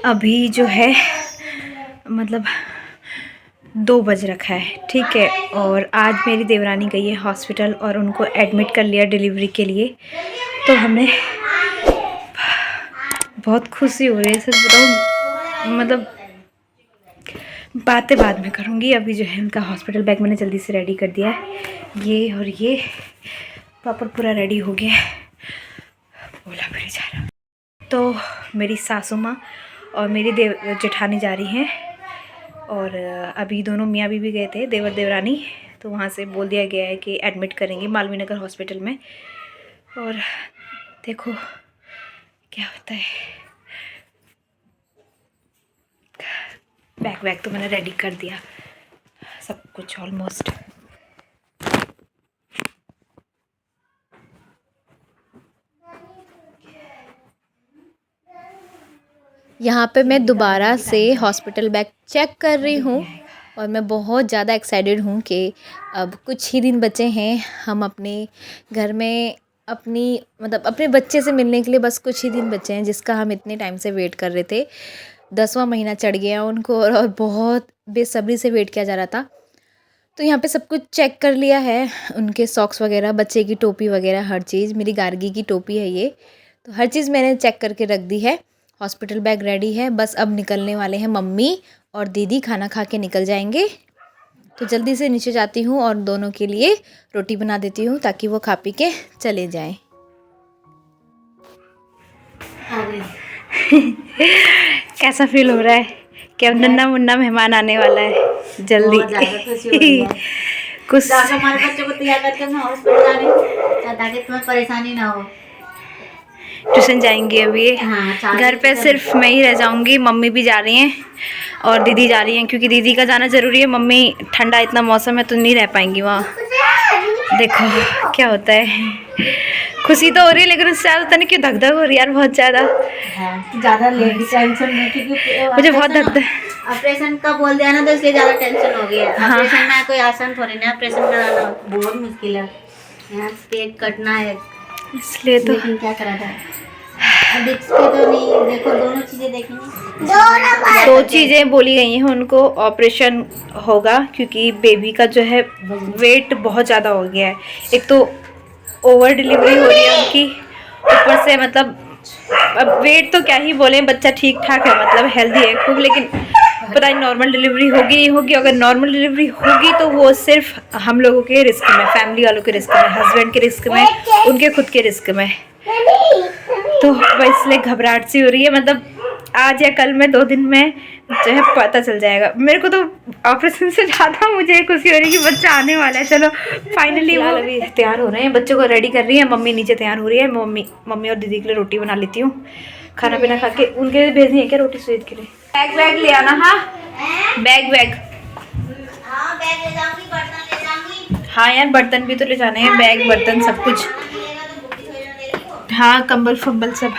अभी जो है मतलब 2 बज रखा है, ठीक है। और आज मेरी देवरानी गई है हॉस्पिटल और उनको एडमिट कर लिया डिलीवरी के लिए। तो हमें बहुत खुशी हो रही है, सच बताऊँ। मतलब बातें बाद में करूँगी, अभी जो है उनका हॉस्पिटल बैग मैंने जल्दी से रेडी कर दिया है। ये और ये पापड़ पूरा रेडी हो गया है। बोला फिर जा रहा। तो मेरी सासू माँ और मेरी जेठानी जा रही हैं। और अभी दोनों मियाँ बीवी गए थे, देवर देवरानी। तो वहाँ से बोल दिया गया है कि एडमिट करेंगे मालवीय नगर हॉस्पिटल में। और देखो क्या होता है। बैग तो मैंने रेडी कर दिया, सब कुछ ऑलमोस्ट। यहाँ पे मैं दोबारा से हॉस्पिटल बैग चेक कर रही हूँ और मैं बहुत ज़्यादा एक्साइटेड हूँ कि अब कुछ ही दिन बचे हैं, हम अपने घर में अपने बच्चे से मिलने के लिए बस कुछ ही दिन बचे हैं, जिसका हम इतने टाइम से वेट कर रहे थे। 10वां महीना चढ़ गया उनको और बहुत बेसब्री से वेट किया जा रहा था। तो यहाँ पे सब कुछ चेक कर लिया है, उनके सॉक्स वगैरह, बच्चे की टोपी वगैरह, हर चीज़। मेरी गार्गी की टोपी है ये, तो हर चीज़ मैंने चेक करके रख दी है। हॉस्पिटल बैग रेडी है, बस अब निकलने वाले हैं मम्मी और दीदी, खाना खा के निकल जाएंगे। तो जल्दी से नीचे जाती हूँ और दोनों के लिए रोटी बना देती हूँ ताकि वो खा पी के चले जाएं। कैसा फील हो रहा है कि अब नन्ना मुन्ना मेहमान आने वाला है जल्दी? कुछ हमारे बच्चों को तैयार करके मैं हॉस्पिटल जा रही हूँ ताकि तुम्हें परेशानी ना हो। ट्यूशन जाएंगी अभी। हाँ, घर पे सिर्फ मैं ही रह जाऊंगी, मम्मी भी जा रही हैं और दीदी जा रही हैं, क्योंकि दीदी का जाना ज़रूरी है। मम्मी ठंडा इतना मौसम है तो नहीं रह पाएंगी वहाँ। देखो क्या होता है। खुशी तो हो रही है लेकिन उससे ज़्यादा पता नहीं क्यों धक धक हो रही है यार, बहुत ज़्यादा लेडी टेंशन में, क्योंकि मुझे बहुत धक ऑपरेशन का बोल दिया ना तो इसलिए ज़्यादा टेंशन हो गया। हाँ। ऑपरेशन में कोई आसान थोड़ी ना, ऑपरेशन कराना बहुत मुश्किल है। यहाँ पेट कटना है, इसलिए तो लेकिन क्या करा था। तो नहीं, देखो दोनों चीज़ें देखेंगे। 2 चीज़ें बोली गई हैं उनको। ऑपरेशन होगा क्योंकि बेबी का जो है वेट बहुत ज़्यादा हो गया है। एक तो ओवर डिलीवरी हो रही है उनकी, ऊपर से मतलब अब वेट तो क्या ही बोले, बच्चा ठीक ठाक है, मतलब हेल्दी है खूब, लेकिन पता नहीं नॉर्मल डिलीवरी होगी नहीं होगी। अगर नॉर्मल डिलीवरी होगी तो वो सिर्फ हम लोगों के रिस्क में, फैमिली वालों के रिस्क में, हस्बैंड के रिस्क में, उनके खुद के रिस्क में। तो बस इसलिए घबराहट सी हो रही है। मतलब आज या कल में 2 दिन में जो है पता चल जाएगा। मेरे को तो ऑपरेशन से ज़्यादा मुझे खुशी हो रही है कि बच्चा आने वाला है। चलो फाइनली वो अभी तैयार हो रहे हैं, बच्चों को रेडी कर रही है मम्मी, नीचे तैयार हो रही है। मम्मी और दीदी के लिए रोटी बना लेती हूँ, खाना पीना खा के उनके लिए भेजनी है क्या रोटी सुईद के लिए। बैग ले आना। हाँ बैग हाँ, बैग ले जाऊंगी, बर्तन ले जाऊंगी। हाँ यार बर्तन भी तो ले जाने हैं, बैग बर्तन सब कुछ। हाँ कंबल फंबल सब।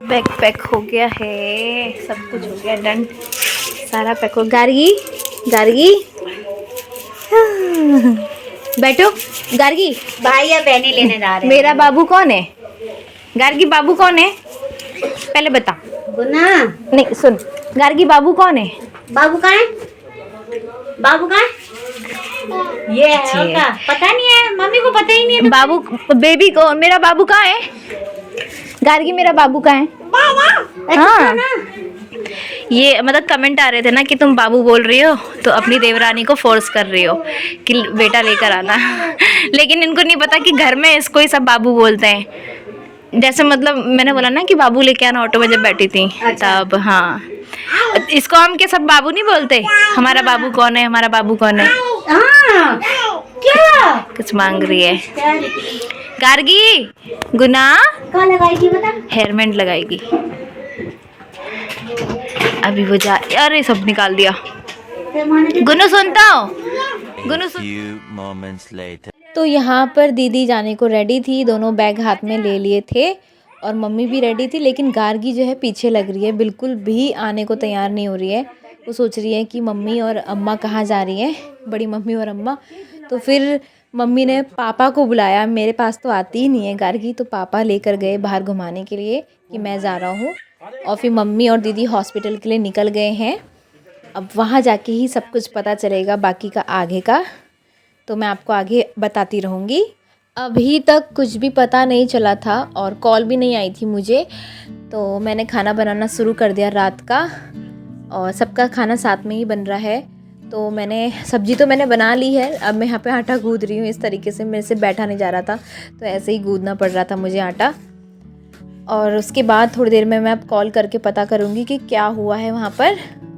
बैग पैक हो गया है, सब कुछ हो गया डन, सारा पैक हो। गार्गी बैठो। गार्गी भाई या बहनी लेने जा रहे हैं। मेरा बाबू कौन है? गार्गी बाबू कौन है पहले बता। गुना नहीं सुन, गार्गी बाबू कौन है? बाबू कहाँ है? बाबू कहाँ है? ये है उनका, पता नहीं है, मम्मी को पता ही नहीं है। बाबू बेबी को, मेरा बाबू कहाँ है? गार्गी मेरा बाबू कहाँ है? हाँ ये मतलब कमेंट आ रहे थे ना कि तुम बाबू बोल रही हो तो अपनी देवरानी को फोर्स कर रही हो कि बेटा लेकर आना। लेकिन इनको नहीं पता कि घर में इसको ही सब बाबू बोलते हैं। जैसे मतलब मैंने बोला ना कि बाबू लेके आना ऑटो में जब बैठी थी तब। हाँ इसको हम के सब बाबू नहीं बोलते, हमारा बाबू कौन है, हमारा बाबू कौन है। क्या कुछ मांग रही है गार्गी। गुना कहाँ लगाएगी बता? हेयरबैंड लगाएगी अभी वो जा। अरे सब निकाल दिया। गुनु सुनता हो, गुनु सुन। तो यहाँ पर दीदी जाने को रेडी थी, दोनों बैग हाथ में ले लिए थे और मम्मी भी रेडी थी, लेकिन गार्गी जो है पीछे लग रही है, बिल्कुल भी आने को तैयार नहीं हो रही है। वो सोच रही है कि मम्मी और अम्मा कहाँ जा रही हैं, बड़ी मम्मी और अम्मा। तो फिर मम्मी ने पापा को बुलाया, मेरे पास तो आती ही नहीं है गार्गी, तो पापा लेकर गए बाहर घुमाने के लिए कि मैं जा रहा हूँ। और फिर मम्मी और दीदी हॉस्पिटल के लिए निकल गए हैं। अब वहाँ जाके ही सब कुछ पता चलेगा बाकी का आगे का, तो मैं आपको आगे बताती रहूँगी। अभी तक कुछ भी पता नहीं चला था और कॉल भी नहीं आई थी मुझे, तो मैंने खाना बनाना शुरू कर दिया रात का, और सबका खाना साथ में ही बन रहा है। तो मैंने सब्ज़ी तो मैंने बना ली है, अब मैं यहाँ पे आटा गूँथ रही हूँ। इस तरीके से मेरे से बैठा नहीं जा रहा था, तो ऐसे ही गूँथना पड़ रहा था मुझे आटा। और उसके बाद थोड़ी देर में मैं अब कॉल करके पता करूँगी कि क्या हुआ है वहाँ पर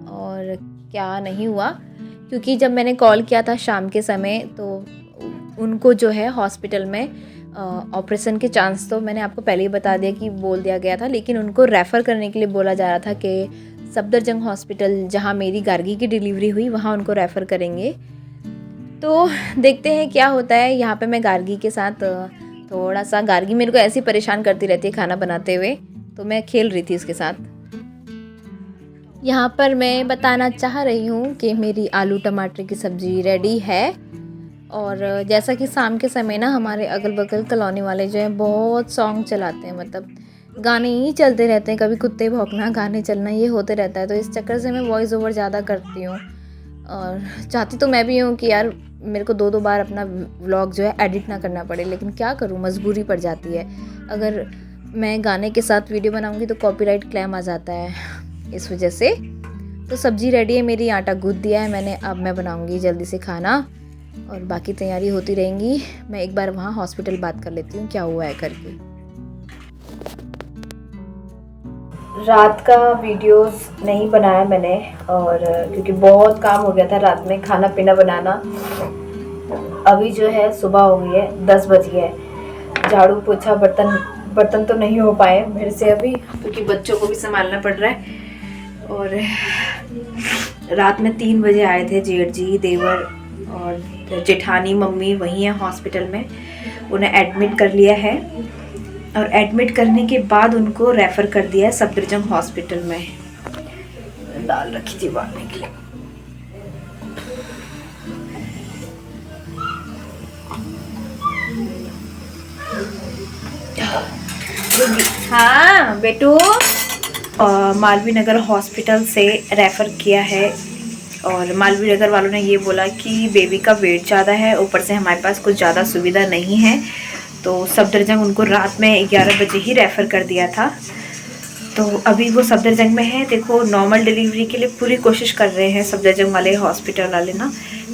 और क्या नहीं हुआ, क्योंकि जब मैंने कॉल किया था शाम के समय तो उनको जो है हॉस्पिटल में ऑपरेशन के चांस तो मैंने आपको पहले ही बता दिया कि बोल दिया गया था, लेकिन उनको रेफ़र करने के लिए बोला जा रहा था कि सफदरजंग हॉस्पिटल जहाँ मेरी गार्गी की डिलीवरी हुई वहाँ उनको रेफ़र करेंगे। तो देखते हैं क्या होता है। यहाँ पे मैं गार्गी के साथ थोड़ा सा, गार्गी मेरे को ऐसे ही परेशान करती रहती है खाना बनाते हुए, तो मैं खेल रही थी उसके साथ। यहाँ पर मैं बताना चाह रही हूँ कि मेरी आलू टमाटर की सब्ज़ी रेडी है। और जैसा कि शाम के समय ना हमारे अगल बगल कॉलोनी वाले जो हैं बहुत सॉन्ग चलाते हैं, मतलब गाने ही चलते रहते हैं, कभी कुत्ते भौंकना, गाने चलना, ये होते रहता है। तो इस चक्कर से मैं वॉइस ओवर ज़्यादा करती हूँ, और चाहती तो मैं भी हूँ कि यार मेरे को 2-2 बार अपना व्लॉग जो है एडिट ना करना पड़े, लेकिन क्या करूँ, मजबूरी पड़ जाती है। अगर मैं गाने के साथ वीडियो बनाऊँगी तो कॉपीराइट क्लेम आ जाता है, इस वजह से। तो सब्ज़ी रेडी है मेरी, आटा गूँथ दिया है मैंने, अब मैं बनाऊँगी जल्दी से खाना और बाकी तैयारी होती रहेंगी। मैं एक बार वहाँ हॉस्पिटल बात कर लेती हूँ क्या हुआ है करके। रात का वीडियोस नहीं बनाया मैंने, और क्योंकि बहुत काम हो गया था रात में खाना पीना बनाना। अभी जो है सुबह हो गई है, 10 बज गए है। झाड़ू पोछा बर्तन तो नहीं हो पाए मेरे से अभी, क्योंकि बच्चों को भी संभालना पड़ रहा है। और रात में 3 बजे आए थे जेठ जी, देवर और जेठानी मम्मी वहीं है हॉस्पिटल में, उन्हें एडमिट कर लिया है। और एडमिट करने के बाद उनको रेफ़र कर दिया है सफदरजंग हॉस्पिटल में। दाल रखी थी उबालने के लिए। हाँ बेटू, मालवीय नगर हॉस्पिटल से रेफ़र किया है, और मालवीय नगर वालों ने ये बोला कि बेबी का वेट ज़्यादा है, ऊपर से हमारे पास कुछ ज़्यादा सुविधा नहीं है, तो सफदरजंग उनको रात में 11 बजे ही रेफ़र कर दिया था। तो अभी वो सफदरजंग में है। देखो नॉर्मल डिलीवरी के लिए पूरी कोशिश कर रहे हैं सफदरजंग वाले हॉस्पिटल वाले ना।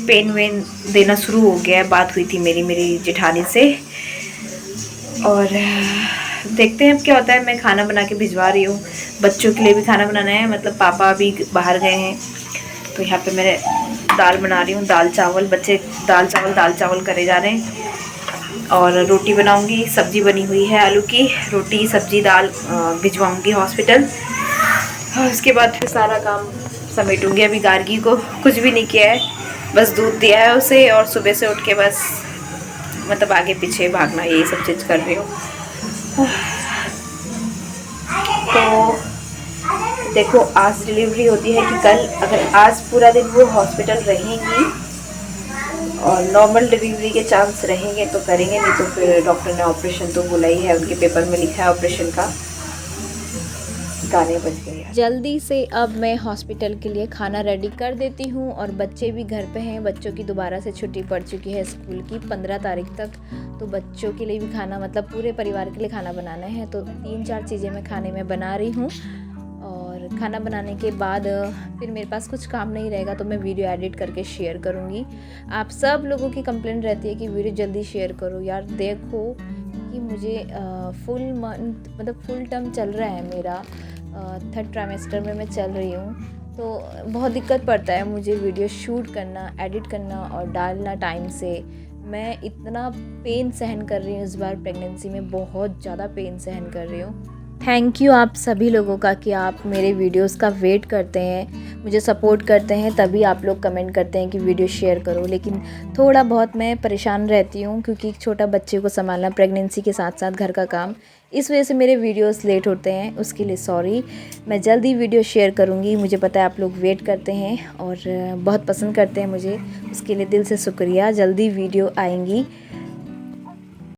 पेन वेन देना शुरू हो गया है, बात हुई थी मेरी जेठानी से, और देखते हैं अब क्या होता है। मैं खाना बना के भिजवा रही हूँ, बच्चों के लिए भी खाना बनाना है, मतलब पापा अभी बाहर गए हैं, तो यहाँ पे मैं दाल बना रही हूँ, दाल चावल। बच्चे दाल चावल करे जा रहे हैं, और रोटी बनाऊंगी। सब्जी बनी हुई है, आलू की रोटी सब्जी दाल भिजवाऊंगी हॉस्पिटल, और उसके बाद फिर सारा काम समेटूंगी। अभी गार्गी को कुछ भी नहीं किया है, बस दूध दिया है उसे, और सुबह से उठ के बस मतलब आगे पीछे भागना, यही सब चीज़ कर रही हूँ। तो देखो आज डिलीवरी होती है कि कल, अगर आज पूरा दिन वो हॉस्पिटल रहेंगी और नॉर्मल डिलीवरी के चांस रहेंगे तो करेंगे, नहीं तो फिर डॉक्टर ने ऑपरेशन तो बोला ही है, उनके पेपर में लिखा है ऑपरेशन का। गाने बज गए। जल्दी से अब मैं हॉस्पिटल के लिए खाना रेडी कर देती हूँ, और बच्चे भी घर पे हैं। बच्चों की दोबारा से छुट्टी पड़ चुकी है स्कूल की 15 तारीख तक, तो बच्चों के लिए भी खाना, मतलब पूरे परिवार के लिए खाना बनाना है। तो 3-4 चीज़ें मैं खाने में बना रही हूँ, और खाना बनाने के बाद फिर मेरे पास कुछ काम नहीं रहेगा तो मैं वीडियो एडिट करके शेयर करूँगी। आप सब लोगों की कंप्लेंट रहती है कि वीडियो जल्दी शेयर करो। यार देखो कि मुझे फुल मंथ, मतलब फुल टर्म चल रहा है मेरा, 3rd ट्राइमेस्टर में मैं चल रही हूँ, तो बहुत दिक्कत पड़ता है मुझे वीडियो शूट करना, एडिट करना और डालना टाइम से। मैं इतना पेन सहन कर रही हूँ इस बार प्रेगनेंसी में, बहुत ज़्यादा पेन सहन कर रही हूँ। थैंक यू आप सभी लोगों का कि आप मेरे वीडियोस का वेट करते हैं, मुझे सपोर्ट करते हैं, तभी आप लोग कमेंट करते हैं कि वीडियो शेयर करो। लेकिन थोड़ा बहुत मैं परेशान रहती हूँ क्योंकि एक छोटा बच्चे को संभालना, प्रेगनेंसी के साथ साथ घर का काम, इस वजह से मेरे वीडियोस लेट होते हैं। उसके लिए सॉरी। मैं जल्दी वीडियो शेयर करूँगी। मुझे पता है आप लोग वेट करते हैं और बहुत पसंद करते हैं मुझे, उसके लिए दिल से शुक्रिया। जल्दी वीडियो आएंगी।